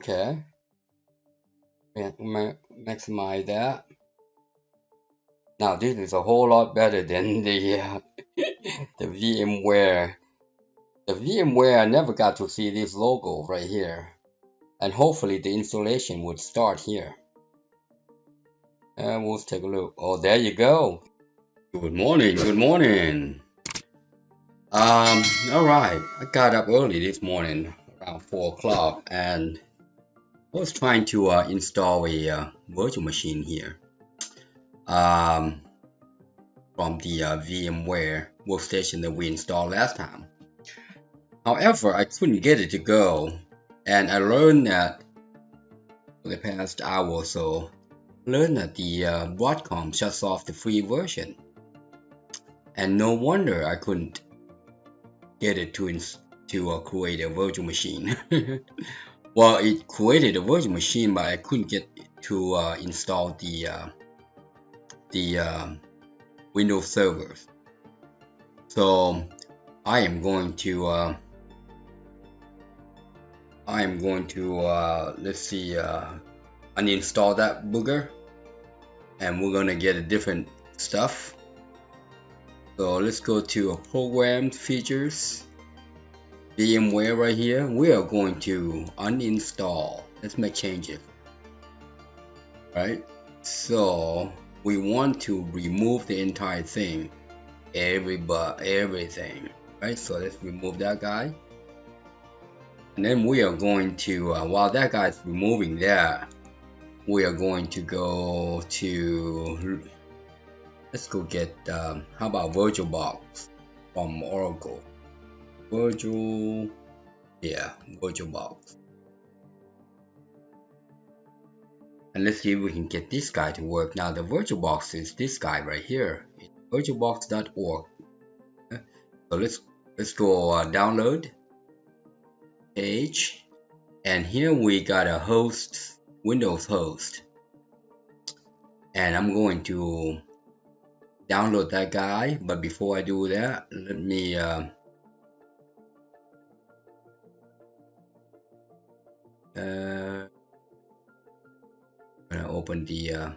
Okay, maximize that. Now this is a whole lot better than the the VMware. The VMware, I never got to see this logo right here, and hopefully the installation would start here. And we'll take a look. Oh, there you go. Good morning. Good morning. All right. I got up early this morning, around 4 o'clock, and I was trying to install a virtual machine here. From the VMware workstation that we installed last time. However, I couldn't get it to go, and I learned that for the past hour or so, the Broadcom shuts off the free version, and no wonder I couldn't get it to create a virtual machine. Well, it created a virtual machine, but I couldn't get to install the Windows servers. So I am going to let's see, uninstall that booger, and we're gonna get a different stuff. So let's go to Programmed Features, VMware right here. We are going to uninstall. Let's make changes. Right. So we want to remove the entire thing, everything. Right. So let's remove that guy. And then we are going to, while that guy is removing that, we are going to go to, let's go get, how about VirtualBox from Oracle. VirtualBox. And let's see if we can get this guy to work. Now the VirtualBox is this guy right here, virtualbox.org. So let's go download page, and here we got a host, Windows host, and I'm going to download that guy. But before I do that, let me I'm gonna open the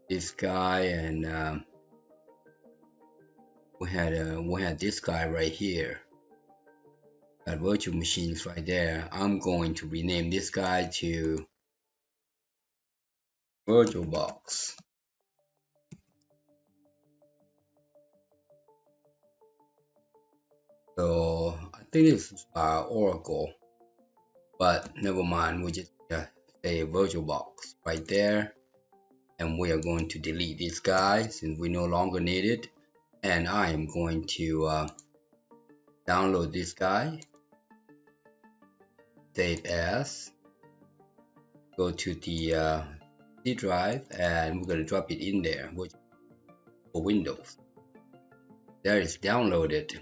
this guy, and we had this guy right here. Got virtual machines right there. I'm going to rename this guy to VirtualBox. So I think this is Oracle, but never mind. We just say VirtualBox right there, and we are going to delete this guy since we no longer need it. And I am going to download this guy, save as, go to the C drive, and we're going to drop it in there for Windows. There it's downloaded.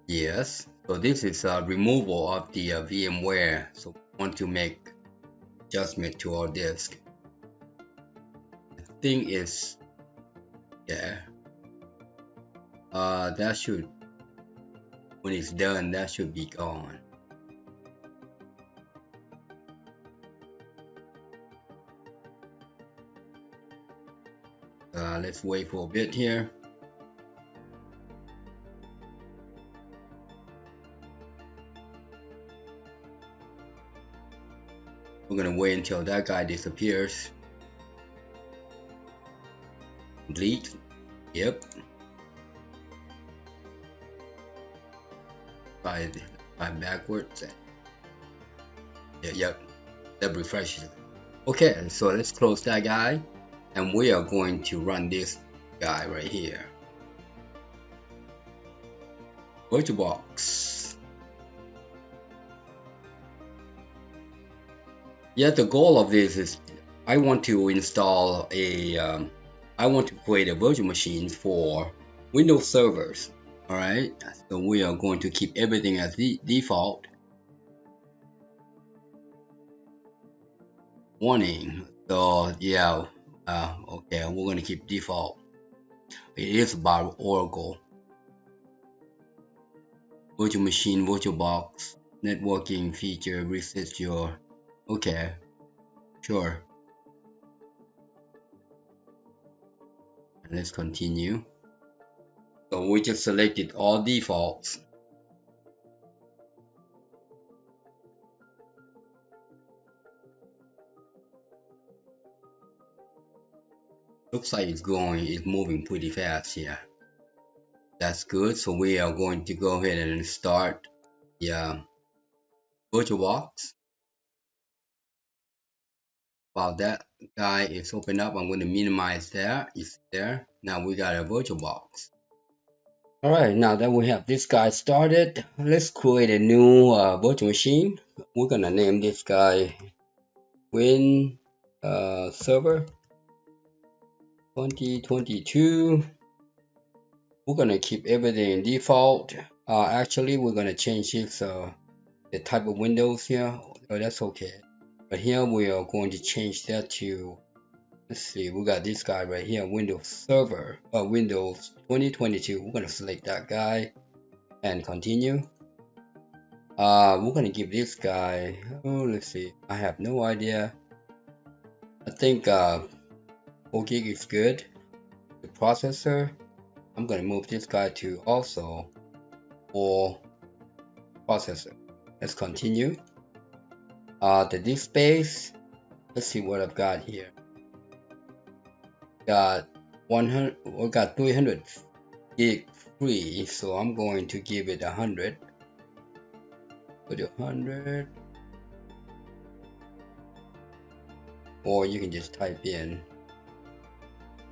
Yes, so this is a removal of the VMware. So we want to make adjustment to our disk. The thing is, that should, when it's done, that should be gone. Let's wait for a bit here. We're gonna wait until that guy disappears. Delete. Yep. Slide backwards. Yep. That refreshes it. Okay, so let's close that guy, and we are going to run this guy right here. VirtualBox. Yeah, the goal of this is I want to install I want to create a virtual machine for Windows servers. Alright, so we are going to keep everything as the default. Warning. So yeah, okay, we're going to keep default. It is about Oracle. Virtual machine, VirtualBox, networking feature, reset your... Okay, sure. Let's continue. So we just selected all defaults. Looks like it's moving pretty fast here. That's good. So we are going to go ahead and start the VirtualBox. While that guy is open up, I'm going to minimize that. It's there. Now we got a VirtualBox. Alright, now that we have this guy started, let's create a new virtual machine. We're going to name this guy Win Server 2022. We're going to keep everything in default. Actually, we're going to change this the type of windows here. Oh, that's okay. But here we are going to change that to, let's see, we got this guy right here, Windows Server, Windows 2022. We're going to select that guy and continue. We're going to give this guy, oh, let's see, I have no idea. I think 4 gig is good. The processor, I'm going to move this guy to also 4 processor. Let's continue. The disk space, let's see what I've got here. Got 100, we got 300 gig free, so I'm going to give it 100. Put 100, or you can just type in.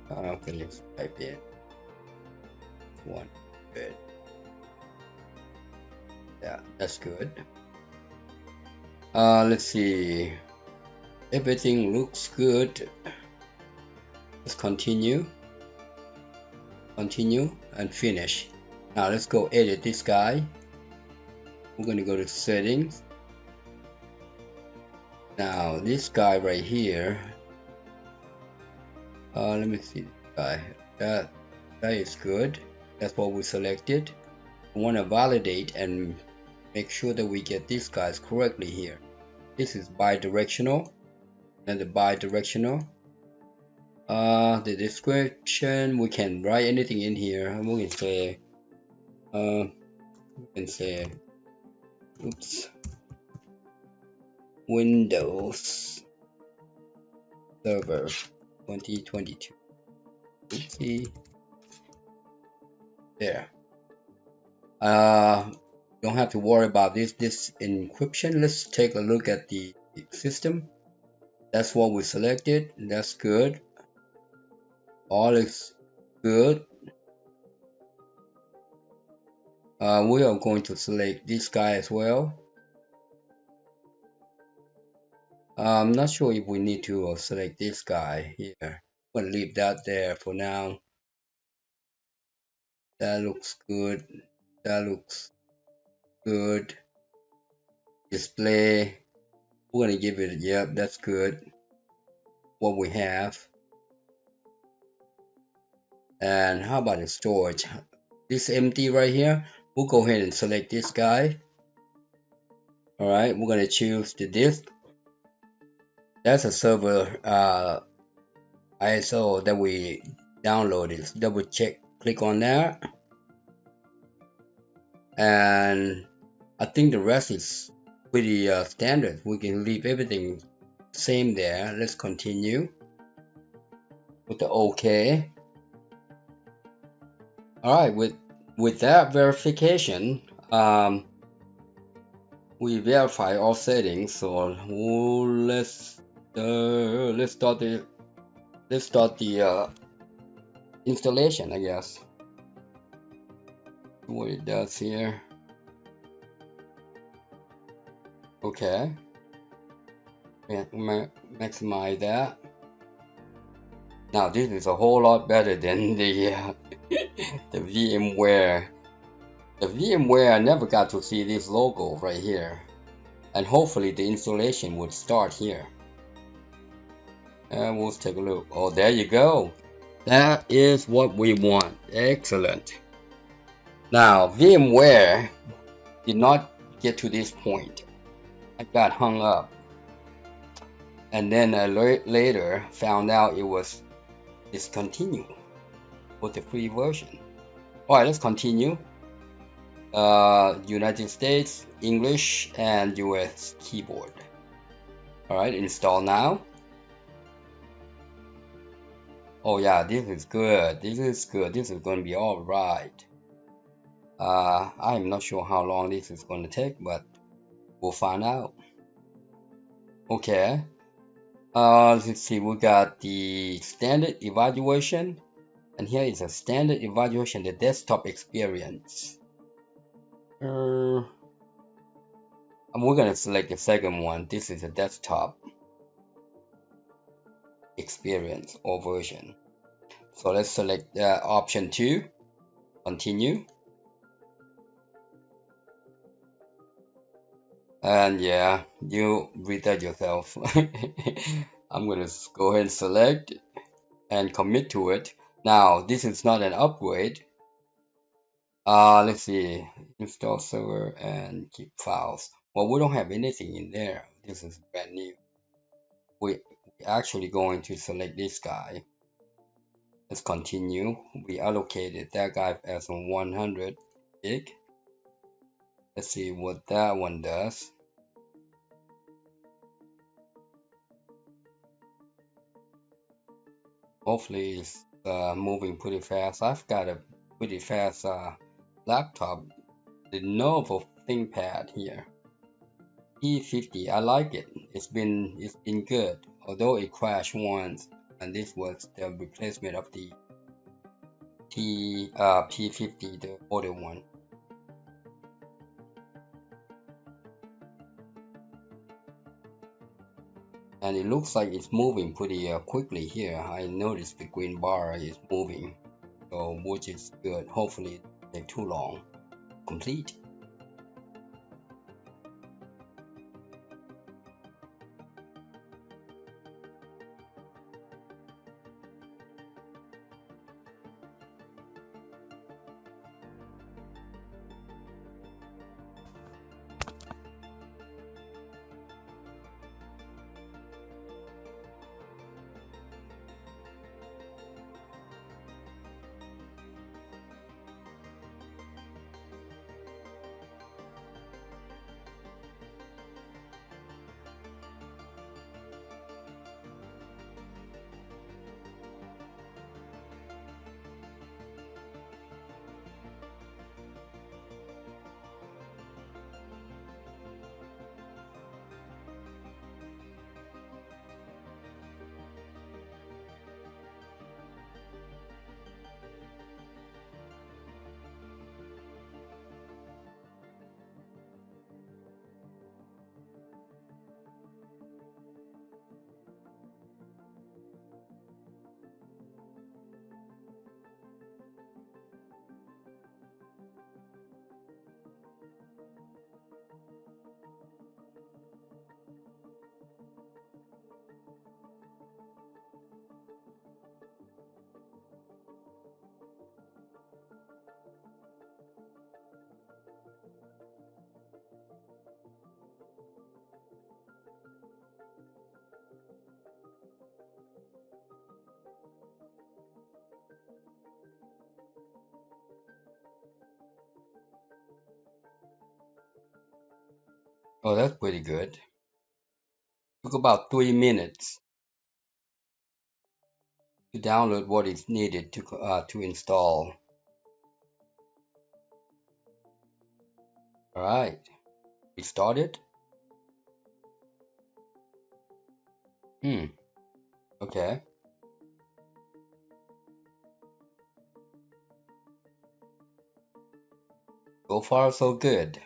Okay, let's type in 100. Yeah, that's good. Let's see. Everything looks good. Let's continue and finish. Now let's go edit this guy. We're going to go to settings. Now this guy right here, let me see this guy. That is good. That's what we selected. We want to validate and make sure that we get these guys correctly here. This is bi-directional and the bi-directional. The description, we can write anything in here. We can say oops, Windows Server 2022. Oopsie. There. Don't have to worry about this encryption. Let's take a look at the system. That's what we selected. That's good. All is good. We are going to select this guy as well. I'm not sure if we need to select this guy here. I'm going to leave that there for now. That looks good. That looks good. Display, we're going to give it, yep, that's good. What we have. And how about the storage? This empty right here, we'll go ahead and select this guy. Alright, we're going to choose the disk. That's a server ISO that we downloaded. Double check, click on that. And I think the rest is pretty standard. We can leave everything same there. Let's continue with the OK. Alright, with that verification, we verify all settings. So let's start the installation, I guess. What it does here. Okay, maximize that. Now this is a whole lot better than the the VMware. The VMware, I never got to see this logo right here, and hopefully the installation would start here. And we'll take a look. Oh, there you go. That is what we want. Excellent. Now, VMware did not get to this point. I got hung up. And then later found out it was discontinued with the free version. Alright, let's continue. United States, English, and US keyboard. Alright, install now. Oh yeah, this is good. This is good. This is going to be alright. I'm not sure how long this is going to take, but we'll find out. Okay. Let's see, we got the standard evaluation, and here is a standard evaluation, the desktop experience. We're gonna select the second one. This is a desktop experience or version. So let's select option 2, continue. And yeah, you read that yourself. I'm gonna go ahead and select and commit to it. Now, this is not an upgrade. Let's see, install server and keep files. Well, we don't have anything in there. This is brand new. We're actually going to select this guy. Let's continue. We allocated that guy as 100 gig. Let's see what that one does. Hopefully it's moving pretty fast. I've got a pretty fast laptop. The Lenovo ThinkPad here. P50, I like it. It's been good, although it crashed once, and this was the replacement of the P50, the older one. And it looks like it's moving pretty quickly here. I noticed the green bar is moving, so which is good. Hopefully it won't take too long. Complete. Oh, that's pretty good. Took about 3 minutes to download what is needed to install. All right, we started. Okay. So far, so good.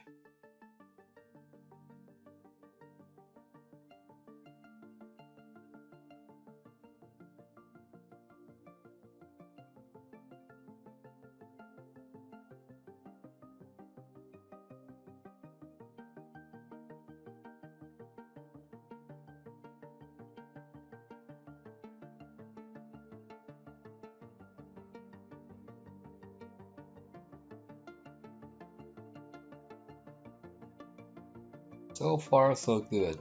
So far, so good.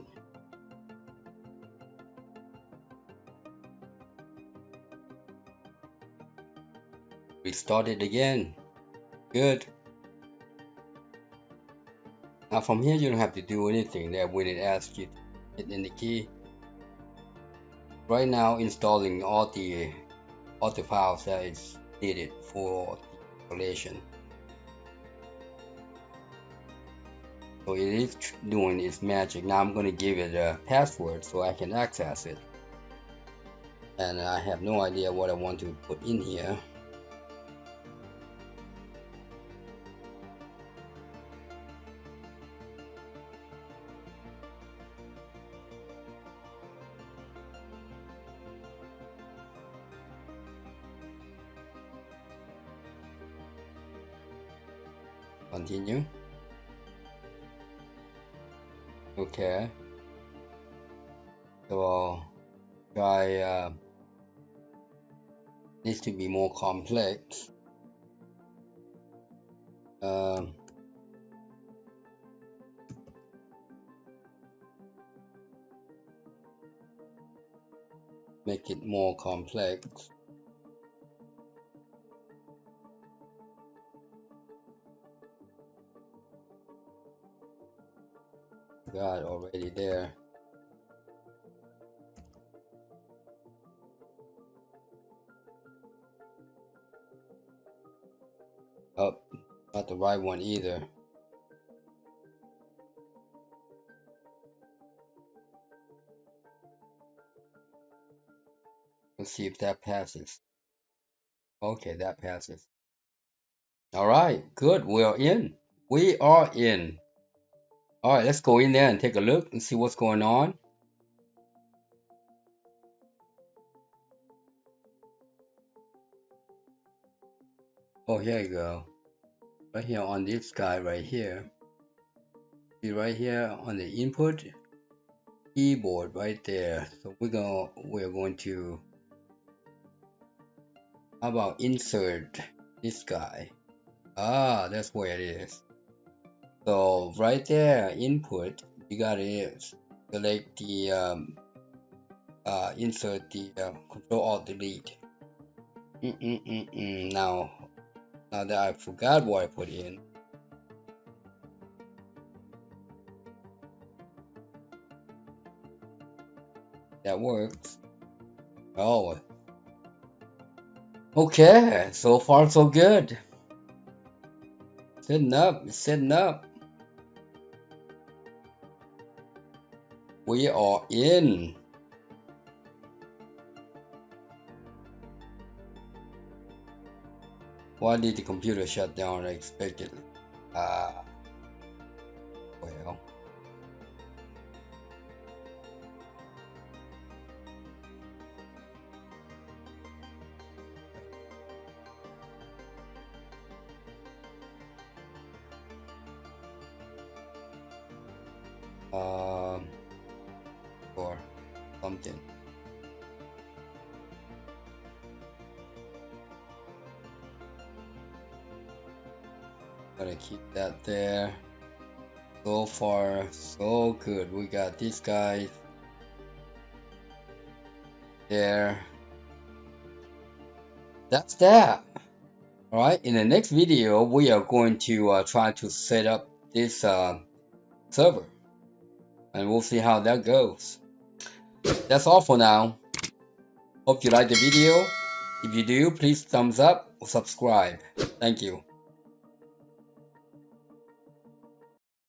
Restart it again. Good. Now from here, you don't have to do anything there when it asks you to hit in the key. Right now, installing all the files that is needed for the installation. So it is doing its magic. Now I'm going to give it a password so I can access it. And I have no idea what I want to put in here. Continue. Okay. So try needs to be more complex. Make it more complex. Got already there. Oh, not the right one either. Let's see if that passes. Okay, that passes. All right, good. We are in. We are in. All right, let's go in there and take a look and see what's going on. Oh, here you go. Right here on this guy right here. See right here on the input keyboard right there. So we're going to, how about insert this guy? Ah, that's where it is. So right there, input, you gotta select the insert the Control Alt Delete. Now that I forgot what I put in. That works. Oh. Okay, so far so good. Setting up. We are in. Why did the computer shut down unexpectedly? Well. Or something. Gotta keep that there. So far, so good. We got this guy there. That's that. All right. In the next video, we are going to try to set up this server, and we'll see how that goes. That's all for now. Hope you like the video. If you do, please thumbs up or subscribe. Thank you.